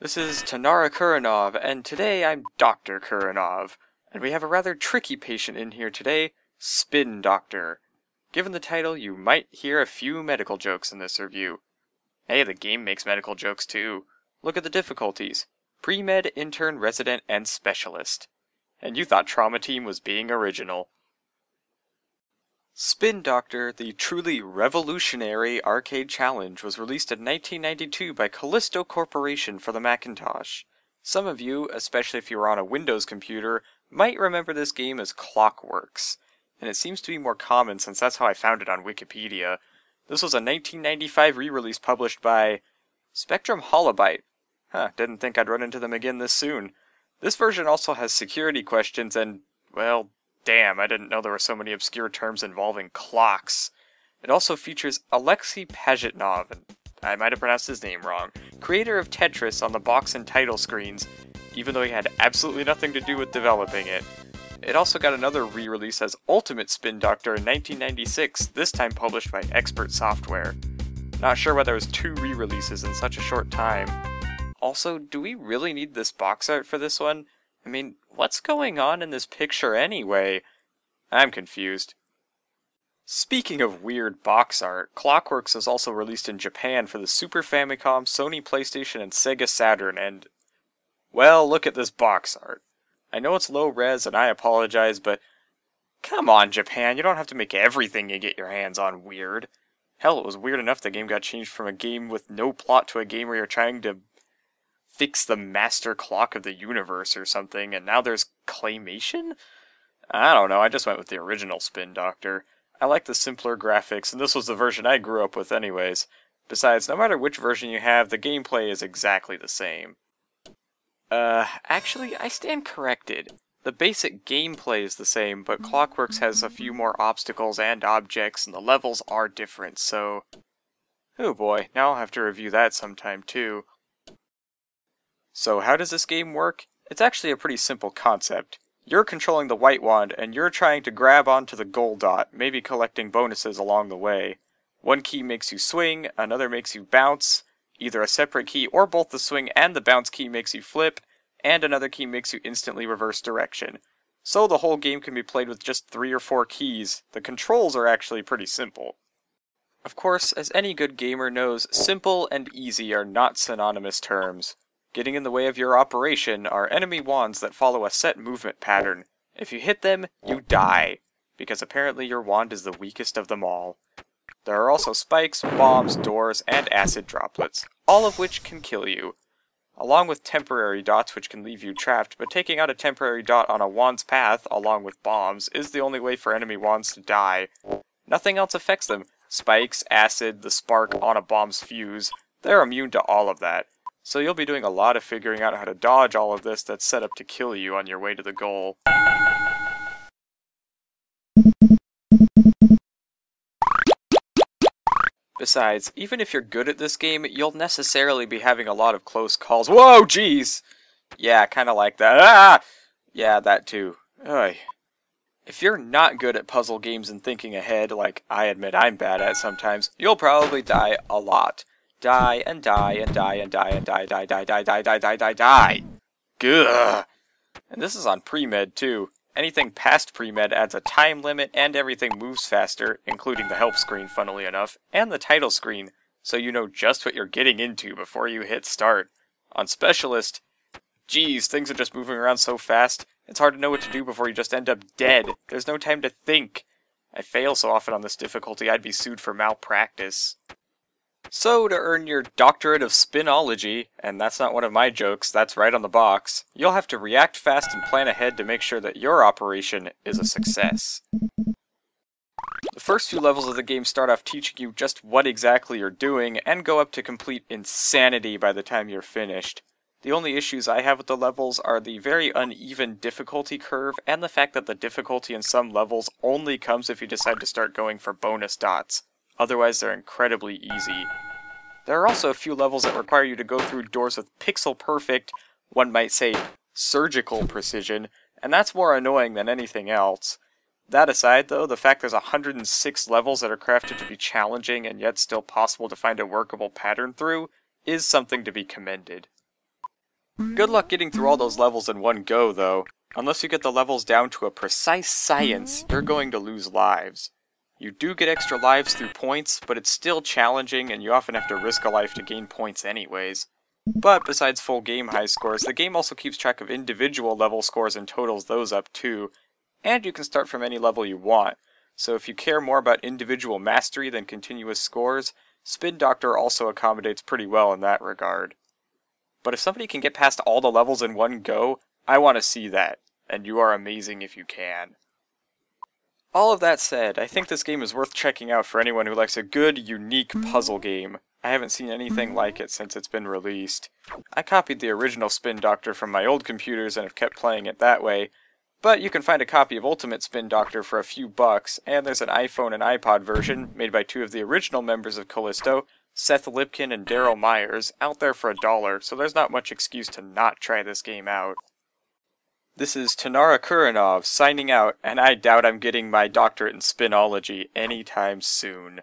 This is Tanara Kuranov, and today I'm Dr. Kuranov. And we have a rather tricky patient in here today, Spin Doctor. Given the title, you might hear a few medical jokes in this review. Hey, the game makes medical jokes too. Look at the difficulties. Pre-Med, Intern, Resident, and Specialist. And you thought Trauma Team was being original. Spin Doctor, the truly revolutionary arcade challenge, was released in 1992 by Callisto Corporation for the Macintosh. Some of you, especially if you were on a Windows computer, might remember this game as ClockWerx, and it seems to be more common since that's how I found it on Wikipedia. This was a 1995 re-release published by Spectrum HoloByte. Didn't think I'd run into them again this soon. This version also has security questions and, well, damn, I didn't know there were so many obscure terms involving clocks. It also features Alexei Pajitnov, and I might have pronounced his name wrong, creator of Tetris, on the box and title screens, even though he had absolutely nothing to do with developing it. It also got another re-release as Ultimate Spin Doctor in 1996, this time published by Expert Software. Not sure why there was two re-releases in such a short time. Also, do we really need this box art for this one? I mean, what's going on in this picture anyway? I'm confused. Speaking of weird box art, ClockWerx was also released in Japan for the Super Famicom, Sony PlayStation, and Sega Saturn, and, well, look at this box art. I know it's low res and I apologize, but come on, Japan, you don't have to make everything you get your hands on weird. Hell, it was weird enough the game got changed from a game with no plot to a game where you're trying to fix the master clock of the universe or something, and now there's claymation? I don't know, I just went with the original Spin Doctor. I like the simpler graphics, and this was the version I grew up with anyways. Besides, no matter which version you have, the gameplay is exactly the same. Actually, I stand corrected. The basic gameplay is the same, but ClockWerx has a few more obstacles and objects, and the levels are different, so... oh boy, now I'll have to review that sometime too. So how does this game work? It's actually a pretty simple concept. You're controlling the white wand, and you're trying to grab onto the gold dot, maybe collecting bonuses along the way. One key makes you swing, another makes you bounce, either a separate key or both the swing and the bounce key makes you flip, and another key makes you instantly reverse direction. So the whole game can be played with just 3 or 4 keys. The controls are actually pretty simple. Of course, as any good gamer knows, simple and easy are not synonymous terms. Getting in the way of your operation are enemy wands that follow a set movement pattern. If you hit them, you die, because apparently your wand is the weakest of them all. There are also spikes, bombs, doors, and acid droplets, all of which can kill you. Along with temporary dots which can leave you trapped, but taking out a temporary dot on a wand's path, along with bombs, is the only way for enemy wands to die. Nothing else affects them. Spikes, acid, the spark on a bomb's fuse, they're immune to all of that. So you'll be doing a lot of figuring out how to dodge all of this that's set up to kill you on your way to the goal. Besides, even if you're good at this game, you'll necessarily be having a lot of close calls. Whoa, jeez! Yeah, kinda like that. Ah! Yeah, that too. Ugh. If you're not good at puzzle games and thinking ahead, like I admit I'm bad at sometimes, you'll probably die a lot. Die and die and die and die and die, die, die, die, die, die, die, die, die. Gah. And this is on pre-med too. Anything past pre-med adds a time limit and everything moves faster, including the help screen, funnily enough, and the title screen, so you know just what you're getting into before you hit start. On Specialist, geez, things are just moving around so fast, it's hard to know what to do before you just end up dead. There's no time to think. I fail so often on this difficulty I'd be sued for malpractice. So, to earn your doctorate of spinology, and that's not one of my jokes, that's right on the box, you'll have to react fast and plan ahead to make sure that your operation is a success. The first few levels of the game start off teaching you just what exactly you're doing, and go up to complete insanity by the time you're finished. The only issues I have with the levels are the very uneven difficulty curve, and the fact that the difficulty in some levels only comes if you decide to start going for bonus dots. Otherwise, they're incredibly easy. There are also a few levels that require you to go through doors with pixel-perfect, one might say, surgical precision, and that's more annoying than anything else. That aside, though, the fact there's 106 levels that are crafted to be challenging and yet still possible to find a workable pattern through is something to be commended. Good luck getting through all those levels in one go, though. Unless you get the levels down to a precise science, you're going to lose lives. You do get extra lives through points, but it's still challenging and you often have to risk a life to gain points anyways. But besides full game high scores, the game also keeps track of individual level scores and totals those up too. And you can start from any level you want. So if you care more about individual mastery than continuous scores, Spin Doctor also accommodates pretty well in that regard. But if somebody can get past all the levels in one go, I want to see that, and you are amazing if you can. All of that said, I think this game is worth checking out for anyone who likes a good, unique puzzle game. I haven't seen anything like it since it's been released. I copied the original Spin Doctor from my old computers and have kept playing it that way, but you can find a copy of Ultimate Spin Doctor for a few bucks, and there's an iPhone and iPod version, made by two of the original members of Callisto, Seth Lipkin and Daryl Myers, out there for $1, so there's not much excuse to not try this game out. This is Tanara Kuranov signing out, and I doubt I'm getting my doctorate in Spinology anytime soon.